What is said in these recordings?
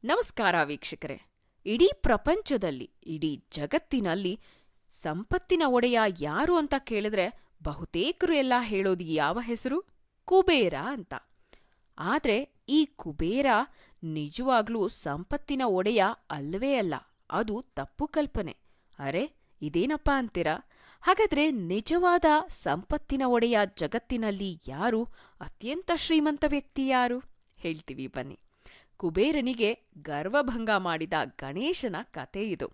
ನಮಸ್ಕಾರ ವೀಕ್ಷಕರೇ. ಇಡೀ ಪ್ರಪಂಚದಲ್ಲಿ, ಇಡೀ ಜಗತ್ತಿನಲ್ಲಿ ಸಂಪತ್ತಿನ ಒಡೆಯ ಯಾರು ಅಂತ ಕೇಳಿದ್ರೆ ಬಹುತೇಕರು ಎಲ್ಲ ಹೇಳೋದು ಯಾವ ಹೆಸರು? ಕುಬೇರ ಅಂತ. ಆದ್ರೆ ಈ ಕುಬೇರ ನಿಜವಾಗ್ಲೂ ಸಂಪತ್ತಿನ ಒಡೆಯ ಅಲ್ಲವೇ ಅಲ್ಲ. ಅದು ತಪ್ಪು ಕಲ್ಪನೆ. ಅರೆ, ಇದೇನಪ್ಪ ಅಂತೀರಾ? ಹಾಗಾದ್ರೆ ನಿಜವಾದ ಸಂಪತ್ತಿನ ಒಡೆಯ ಜಗತ್ತಿನಲ್ಲಿ ಯಾರು? ಅತ್ಯಂತ ಶ್ರೀಮಂತ ವ್ಯಕ್ತಿ ಯಾರು? ಹೇಳ್ತೀವಿ ಬನ್ನಿ. ಕುಬೇರನಿಗೆ ಗರ್ವಭಂಗ ಮಾಡಿದ ಗಣೇಶನ ಕತೆ ಇದು.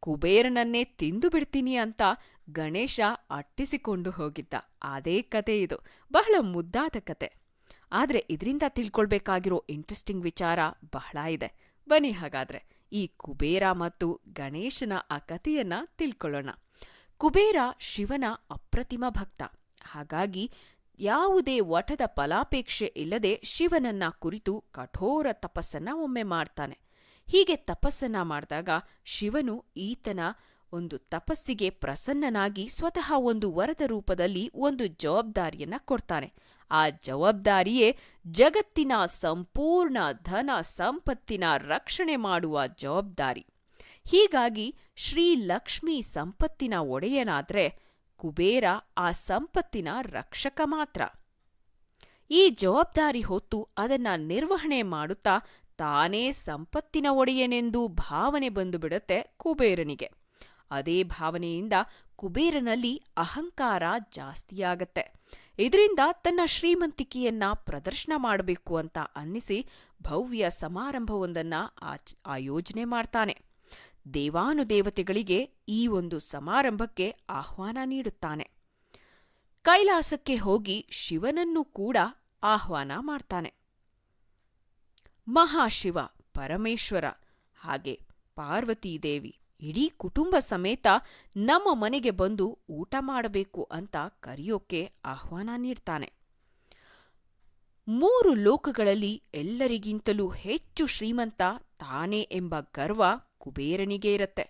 ಕುಬೇರನನ್ನೇ ತಿಂದು ಬಿಡ್ತೀನಿ ಅಂತ ಗಣೇಶ ಅಟ್ಟಿಸಿಕೊಂಡು ಹೋಗಿದ್ದ ಅದೇ ಕತೆ ಇದು. ಬಹಳ ಮುದ್ದಾದ ಕತೆ. ಆದ್ರೆ ಇದರಿಂದ ತಿಳ್ಕೊಳ್ಬೇಕಾಗಿರೋ ಇಂಟ್ರೆಸ್ಟಿಂಗ್ ವಿಚಾರ ಬಹಳ ಇದೆ. ಬನ್ನಿ ಹಾಗಾದ್ರೆ ಈ ಕುಬೇರ ಮತ್ತು ಗಣೇಶನ ಆ ಕಥೆಯನ್ನ ತಿಳ್ಕೊಳ್ಳೋಣ. ಕುಬೇರ ಶಿವನ ಅಪ್ರತಿಮ ಭಕ್ತ. ಹಾಗಾಗಿ ಯಾವುದೇ ವಠದ ಫಲಾಪೇಕ್ಷೆ ಇಲ್ಲದೆ ಶಿವನನ್ನ ಕುರಿತು ಕಠೋರ ತಪಸ್ಸನ್ನ ಒಮ್ಮೆ ಮಾಡ್ತಾನೆ. ಹೀಗೆ ತಪಸ್ಸನ್ನ ಮಾಡಿದಾಗ ಶಿವನು ಈತನ ಒಂದು ತಪಸ್ಸಿಗೆ ಪ್ರಸನ್ನನಾಗಿ ಸ್ವತಃ ಒಂದು ವರದ ರೂಪದಲ್ಲಿ ಒಂದು ಜವಾಬ್ದಾರಿಯನ್ನ ಕೊಡ್ತಾನೆ. ಆ ಜವಾಬ್ದಾರಿಯೇ ಜಗತ್ತಿನ ಸಂಪೂರ್ಣ ಧನ ಸಂಪತ್ತಿನ ರಕ್ಷಣೆ ಮಾಡುವ ಜವಾಬ್ದಾರಿ. ಹೀಗಾಗಿ ಶ್ರೀ ಲಕ್ಷ್ಮೀ ಸಂಪತ್ತಿನ ಒಡೆಯನಾದ್ರೆ ಕುಬೇರ ಆ ಸಂಪತ್ತಿನ ರಕ್ಷಕ ಮಾತ್ರ. ಈ ಜವಾಬ್ದಾರಿ ಹೊತ್ತು ಅದನ್ನ ನಿರ್ವಹಣೆ ಮಾಡುತ್ತಾ ತಾನೇ ಸಂಪತ್ತಿನ ಒಡೆಯನೆಂದು ಭಾವನೆ ಬಂದುಬಿಡುತ್ತೆ ಕುಬೇರನಿಗೆ. ಅದೇ ಭಾವನೆಯಿಂದ ಕುಬೇರನಲ್ಲಿ ಅಹಂಕಾರ ಜಾಸ್ತಿಯಾಗತ್ತೆ. ಇದರಿಂದ ತನ್ನ ಶ್ರೀಮಂತಿಕೆಯನ್ನ ಪ್ರದರ್ಶನ ಮಾಡಬೇಕು ಅಂತ ಅನ್ನಿಸಿ ಭವ್ಯ ಸಮಾರಂಭವೊಂದನ್ನ ಆಯೋಜನೆ ಮಾಡ್ತಾನೆ. ದೇವಾನುದೇವತೆಗಳಿಗೆ ಈ ಒಂದು ಸಮಾರಂಭಕ್ಕೆ ಆಹ್ವಾನ ನೀಡುತ್ತಾನೆ. ಕೈಲಾಸಕ್ಕೆ ಹೋಗಿ ಶಿವನನ್ನೂ ಕೂಡ ಆಹ್ವಾನ ಮಾಡ್ತಾನೆ. ಮಹಾಶಿವ, ಪರಮೇಶ್ವರ ಹಾಗೆ ಪಾರ್ವತೀದೇವಿ ಇಡೀ ಕುಟುಂಬ ಸಮೇತ ನಮ್ಮ ಮನೆಗೆ ಬಂದು ಊಟ ಮಾಡಬೇಕು ಅಂತ ಕರೆಯೋಕೆ ಆಹ್ವಾನ ನೀಡ್ತಾನೆ. 3 ಲೋಕಗಳಲ್ಲಿ ಎಲ್ಲರಿಗಿಂತಲೂ ಹೆಚ್ಚು ಶ್ರೀಮಂತ ತಾನೇ ಎಂಬ ಗರ್ವ ಕುಬೇರನಿಗೆ ಇರತ್ತೆ.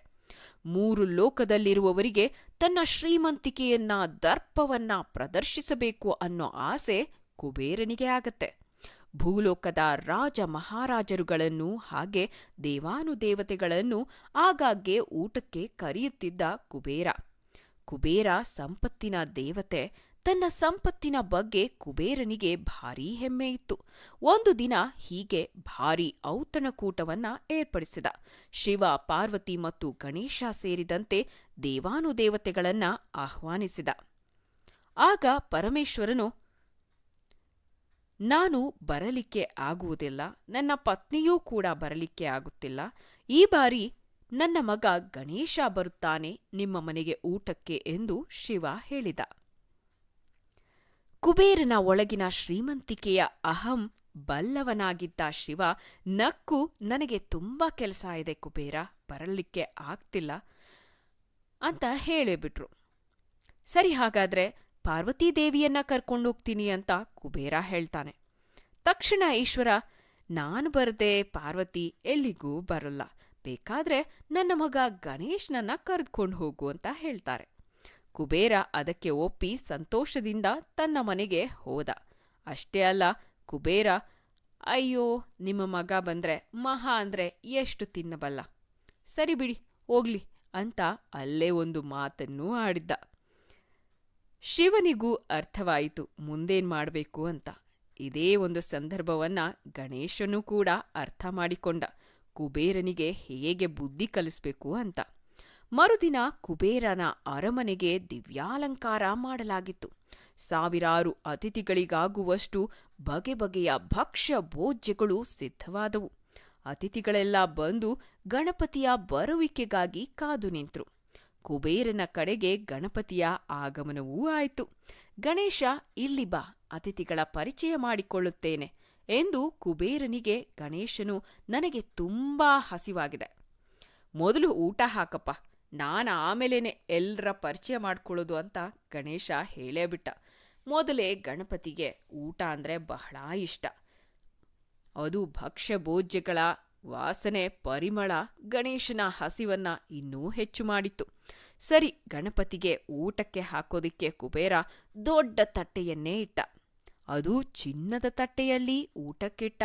3 ಲೋಕದಲ್ಲಿರುವವರಿಗೆ ತನ್ನ ಶ್ರೀಮಂತಿಕೆಯನ್ನ ದರ್ಪವನ್ನ ಪ್ರದರ್ಶಿಸಬೇಕು ಅನ್ನೋ ಆಸೆ ಕುಬೇರನಿಗೆ ಆಗತ್ತೆ. ಭೂಲೋಕದ ರಾಜ ಮಹಾರಾಜರುಗಳನ್ನು ಹಾಗೆ ದೇವಾನುದೇವತೆಗಳನ್ನು ಆಗಾಗ್ಗೆ ಊಟಕ್ಕೆ ಕರೆಯುತ್ತಿದ್ದ ಕುಬೇರ. ಕುಬೇರ ಸಂಪತ್ತಿನ ದೇವತೆ. ತನ್ನ ಸಂಪತ್ತಿನ ಬಗ್ಗೆ ಕುಬೇರನಿಗೆ ಭಾರೀ ಹೆಮ್ಮೆ ಇತ್ತು. ಒಂದು ದಿನ ಹೀಗೆ ಭಾರೀ ಔತಣಕೂಟವನ್ನ ಏರ್ಪಡಿಸಿದ. ಶಿವ, ಪಾರ್ವತಿ ಮತ್ತು ಗಣೇಶ ಸೇರಿದಂತೆ ದೇವಾನುದೇವತೆಗಳನ್ನ ಆಹ್ವಾನಿಸಿದ. ಆಗ ಪರಮೇಶ್ವರನು, ನಾನು ಬರಲಿಕ್ಕೆ ಆಗುವುದಿಲ್ಲ, ನನ್ನ ಪತ್ನಿಯೂ ಕೂಡ ಬರಲಿಕ್ಕೆ ಆಗುತ್ತಿಲ್ಲ. ಈ ಬಾರಿ ನನ್ನ ಮಗ ಗಣೇಶ ಬರುತ್ತಾನೆ ನಿಮ್ಮ ಮನೆಗೆ ಊಟಕ್ಕೆ ಎಂದು ಶಿವ ಹೇಳಿದ. ಕುಬೇರನ ಒಳಗಿನ ಶ್ರೀಮಂತಿಕೆಯ ಅಹಂ ಬಲ್ಲವನಾಗಿದ್ದ ಶಿವ ನಕ್ಕು, ನನಗೆ ತುಂಬಾ ಕೆಲಸ ಇದೆ ಕುಬೇರ, ಬರಲಿಕ್ಕೆ ಆಗ್ತಿಲ್ಲ ಅಂತ ಹೇಳಿಬಿಟ್ರು. ಸರಿ, ಹಾಗಾದ್ರೆ ಪಾರ್ವತೀದೇವಿಯನ್ನ ಕರ್ಕೊಂಡೋಗ್ತೀನಿ ಅಂತ ಕುಬೇರ ಹೇಳ್ತಾನೆ. ತಕ್ಷಣ ಈಶ್ವರ, ನಾನು ಬರದೆ ಪಾರ್ವತಿ ಎಲ್ಲಿಗೂ ಬರಲ್ಲ, ಬೇಕಾದ್ರೆ ನನ್ನ ಮಗ ಗಣೇಶನನ್ನ ಕರೆದುಕೊಂಡು ಹೋಗು ಅಂತ ಹೇಳ್ತಾರೆ. ಕುಬೇರ ಅದಕ್ಕೆ ಒಪ್ಪಿ ಸಂತೋಷದಿಂದ ತನ್ನ ಮನೆಗೆ ಹೋದ. ಅಷ್ಟೇ ಅಲ್ಲ, ಕುಬೇರ, ಅಯ್ಯೋ, ನಿಮ್ಮ ಮಗ ಬಂದ್ರೆ ಮಹಾ ಅಂದ್ರೆ ಎಷ್ಟು ತಿನ್ನಬಲ್ಲ, ಸರಿ ಬಿಡಿ ಹೋಗ್ಲಿ ಅಂತ ಅಲ್ಲೇ ಒಂದು ಮಾತನ್ನೂ ಆಡಿದ್ದ. ಶಿವನಿಗೂ ಅರ್ಥವಾಯಿತು ಮುಂದೇನ್ ಮಾಡಬೇಕು ಅಂತ. ಇದೇ ಒಂದು ಸಂದರ್ಭವನ್ನ ಗಣೇಶನೂ ಕೂಡ ಅರ್ಥ ಮಾಡಿಕೊಂಡ, ಕುಬೇರನಿಗೆ ಹೇಗೆ ಬುದ್ಧಿ ಕಲಿಸ್ಬೇಕು ಅಂತ. ಮರುದಿನ ಕುಬೇರನ ಅರಮನೆಗೆ ದಿವ್ಯಾಲಂಕಾರ ಮಾಡಲಾಗಿತ್ತು. ಸಾವಿರಾರು ಅತಿಥಿಗಳಿಗಾಗುವಷ್ಟು ಬಗೆ ಬಗೆಯ ಭಕ್ಷ್ಯ ಭೋಜ್ಯಗಳು ಸಿದ್ಧವಾದವು. ಅತಿಥಿಗಳೆಲ್ಲ ಬಂದು ಗಣಪತಿಯ ಬರುವಿಕೆಗಾಗಿ ಕಾದು ನಿಂತರು. ಕುಬೇರನ ಕಡೆಗೆ ಗಣಪತಿಯ ಆಗಮನವೂ ಆಯಿತು. ಗಣೇಶ, ಇಲ್ಲಿ ಬಾ, ಅತಿಥಿಗಳ ಪರಿಚಯ ಮಾಡಿಕೊಳ್ಳುತ್ತೇನೆ ಎಂದು ಕುಬೇರನಿಗೆ ಗಣೇಶನು, ನನಗೆ ತುಂಬಾ ಹಸಿವಾಗಿದೆ, ಮೊದಲು ಊಟ ಹಾಕಪ್ಪ, ನಾನು ಆಮೇಲೇನೆ ಎಲ್ಲರ ಪರಿಚಯ ಮಾಡ್ಕೊಳ್ಳೋದು ಅಂತ ಗಣೇಶ ಹೇಳೇ ಬಿಟ್ಟ. ಮೊದಲೇ ಗಣಪತಿಗೆ ಊಟ ಅಂದ್ರೆ ಬಹಳ ಇಷ್ಟ. ಅದು ಭಕ್ಷ್ಯ ಭೋಜ್ಯಗಳ ವಾಸನೆ, ಪರಿಮಳ ಗಣೇಶನ ಹಸಿವನ್ನ ಇನ್ನೂ ಹೆಚ್ಚು ಮಾಡಿತ್ತು. ಸರಿ, ಗಣಪತಿಗೆ ಊಟಕ್ಕೆ ಹಾಕೋದಿಕ್ಕೆ ಕುಬೇರ ದೊಡ್ಡ ತಟ್ಟೆಯನ್ನೇ ಇಟ್ಟ. ಅದು ಚಿನ್ನದ ತಟ್ಟೆಯಲ್ಲಿ ಊಟಕ್ಕಿಟ್ಟ.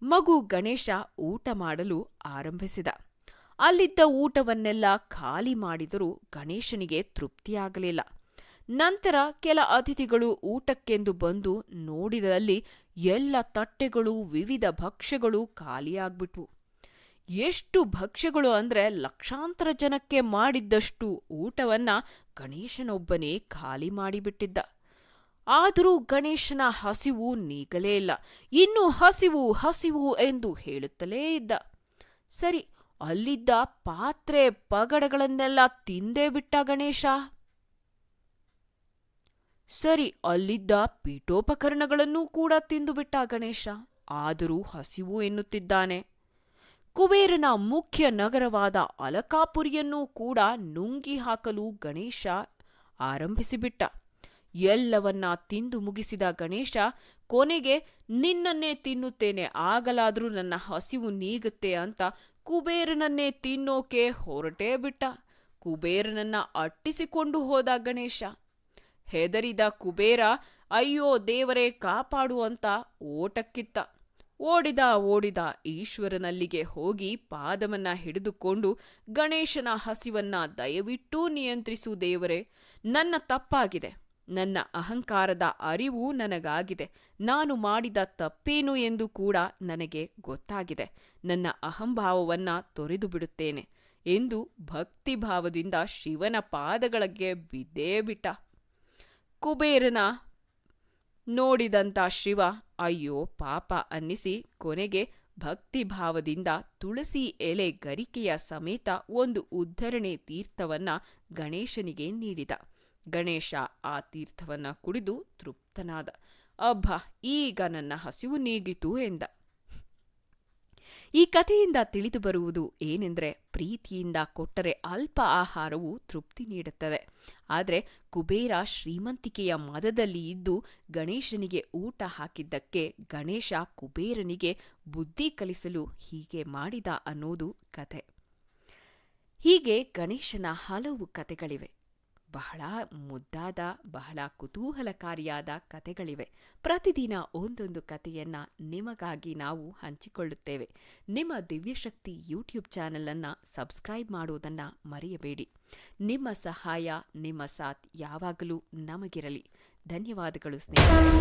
ಮಗು ಗಣೇಶ ಊಟ ಮಾಡಲು ಆರಂಭಿಸಿದ. ಅಲ್ಲಿದ್ದ ಊಟವನ್ನೆಲ್ಲ ಖಾಲಿ ಮಾಡಿದರೂ ಗಣೇಶನಿಗೆ ತೃಪ್ತಿಯಾಗಲಿಲ್ಲ. ನಂತರ ಕೆಲ ಅತಿಥಿಗಳು ಊಟಕ್ಕೆಂದು ಬಂದು ನೋಡಿದಲ್ಲಿ ಎಲ್ಲ ತಟ್ಟೆಗಳು, ವಿವಿಧ ಭಕ್ಷ್ಯಗಳು ಖಾಲಿಯಾಗ್ಬಿಟ್ವು. ಎಷ್ಟು ಭಕ್ಷ್ಯಗಳು ಅಂದ್ರೆ ಲಕ್ಷಾಂತರ ಜನಕ್ಕೆ ಮಾಡಿದ್ದಷ್ಟು ಊಟವನ್ನ ಗಣೇಶನೊಬ್ಬನೇ ಖಾಲಿ ಮಾಡಿಬಿಟ್ಟಿದ್ದ. ಆದರೂ ಗಣೇಶನ ಹಸಿವು ನೀಗಲೇ ಇಲ್ಲ. ಇನ್ನೂ ಹಸಿವು ಹಸಿವು ಎಂದು ಹೇಳುತ್ತಲೇ ಇದ್ದ. ಸರಿ, ಅಲ್ಲಿದ್ದ ಪಾತ್ರೆ ಪಗಡಗಳನ್ನೆಲ್ಲ ತಿಂದೇ ಬಿಟ್ಟ ಗಣೇಶ. ಅಲ್ಲಿದ್ದ ಪೀಠೋಪಕರಣಗಳನ್ನೂ ಕೂಡ ತಿಂದುಬಿಟ್ಟ ಗಣೇಶ. ಆದರೂ ಹಸಿವು ಎನ್ನುತ್ತಿದ್ದಾನೆ. ಕುಬೇರನ ಮುಖ್ಯ ನಗರವಾದ ಅಲಕಾಪುರಿಯನ್ನೂ ಕೂಡ ನುಂಗಿ ಹಾಕಲು ಗಣೇಶ ಆರಂಭಿಸಿಬಿಟ್ಟ. ಎಲ್ಲವನ್ನ ತಿಂದು ಮುಗಿಸಿದ ಗಣೇಶ ಕೊನೆಗೆ ನಿನ್ನನ್ನೇ ತಿನ್ನುತ್ತೇನೆ, ಆಗಲಾದರೂ ನನ್ನ ಹಸಿವು ನೀಗುತ್ತೆ ಅಂತ ಕುಬೇರನನ್ನೇ ತಿನ್ನೋಕೆ ಹೊರಟೇ ಬಿಟ್ಟ. ಕುಬೇರನನ್ನ ಅಟ್ಟಿಸಿಕೊಂಡು ಹೋದ ಗಣೇಶ. ಹೆದರಿದ ಕುಬೇರ ಅಯ್ಯೋ ದೇವರೇ ಕಾಪಾಡು ಅಂತ ಓಟಕ್ಕಿತ್ತ. ಓಡಿದ ಈಶ್ವರನಲ್ಲಿಗೆ ಹೋಗಿ ಪಾದವನ್ನ ಹಿಡಿದುಕೊಂಡು, ಗಣೇಶನ ಹಸಿವನ್ನ ದಯವಿಟ್ಟು ನಿಯಂತ್ರಿಸು ದೇವರೇ, ನನ್ನ ತಪ್ಪಾಗಿದೆ, ನನ್ನ ಅಹಂಕಾರದ ಅರಿವು ನನಗಾಗಿದೆ, ನಾನು ಮಾಡಿದ ತಪ್ಪೇನು ಎಂದು ಕೂಡ ನನಗೆ ಗೊತ್ತಾಗಿದೆ, ನನ್ನ ಅಹಂಭಾವವನ್ನ ತೊರೆದು ಬಿಡುತ್ತೇನೆ ಎಂದು ಭಕ್ತಿಭಾವದಿಂದ ಶಿವನ ಪಾದಗಳಿಗೆ ಬಿದ್ದೇ ಬಿಟ್ಟ. ಕುಬೇರನ ನೋಡಿದಂತ ಶಿವ ಅಯ್ಯೋ ಪಾಪ ಅನ್ನಿಸಿ ಕೊನೆಗೆ ಭಕ್ತಿಭಾವದಿಂದ ತುಳಸಿ ಎಲೆ ಗರಿಕೆಯ ಸಮೇತ ಒಂದು ಉದ್ಧರಣೆ ತೀರ್ಥವನ್ನ ಗಣೇಶನಿಗೆ ನೀಡಿದ. ಗಣೇಶ ಆ ತೀರ್ಥವನ್ನ ಕುಡಿದು ತೃಪ್ತನಾದ. ಅಬ್ಬಾ, ಈಗ ನನ್ನ ಹಸಿವು ನೀಗಿತು ಎಂದ. ಈ ಕಥೆಯಿಂದ ತಿಳಿದು ಬರುವುದು ಏನೆಂದರೆ, ಪ್ರೀತಿಯಿಂದ ಕೊಟ್ಟರೆ ಅಲ್ಪ ಆಹಾರವು ತೃಪ್ತಿ ನೀಡುತ್ತದೆ. ಆದರೆ ಕುಬೇರ ಶ್ರೀಮಂತಿಕೆಯ ಮದದಲ್ಲಿ ಇದ್ದು ಗಣೇಶನಿಗೆ ಊಟ ಹಾಕಿದ್ದಕ್ಕೆ ಗಣೇಶ ಕುಬೇರನಿಗೆ ಬುದ್ಧಿ ಕಲಿಸಲು ಹೀಗೆ ಮಾಡಿದ ಅನ್ನೋದು ಕಥೆ. ಹೀಗೆ ಗಣೇಶನ ಹಲವು ಕಥೆಗಳಿವೆ. ಬಹಳ ಮುದ್ದಾದ, ಬಹಳ ಕುತೂಹಲಕಾರಿಯಾದ ಕಥೆಗಳಿವೆ. ಪ್ರತಿದಿನ ಒಂದೊಂದು ಕಥೆಯನ್ನ ನಿಮಗಾಗಿ ನಾವು ಹಂಚಿಕೊಳ್ಳುತ್ತೇವೆ. ನಿಮ್ಮ ದಿವ್ಯಶಕ್ತಿ ಯೂಟ್ಯೂಬ್ ಚಾನೆಲ್ ಸಬ್ಸ್ಕ್ರೈಬ್ ಮಾಡೋದನ್ನ ಮರೆಯಬೇಡಿ. ನಿಮ್ಮ ಸಹಾಯ, ನಿಮ್ಮ ಸಾಥ್ ಯಾವಾಗಲೂ ನಮಗಿರಲಿ. ಧನ್ಯವಾದಗಳು ಸ್ನೇಹಿತರೆ.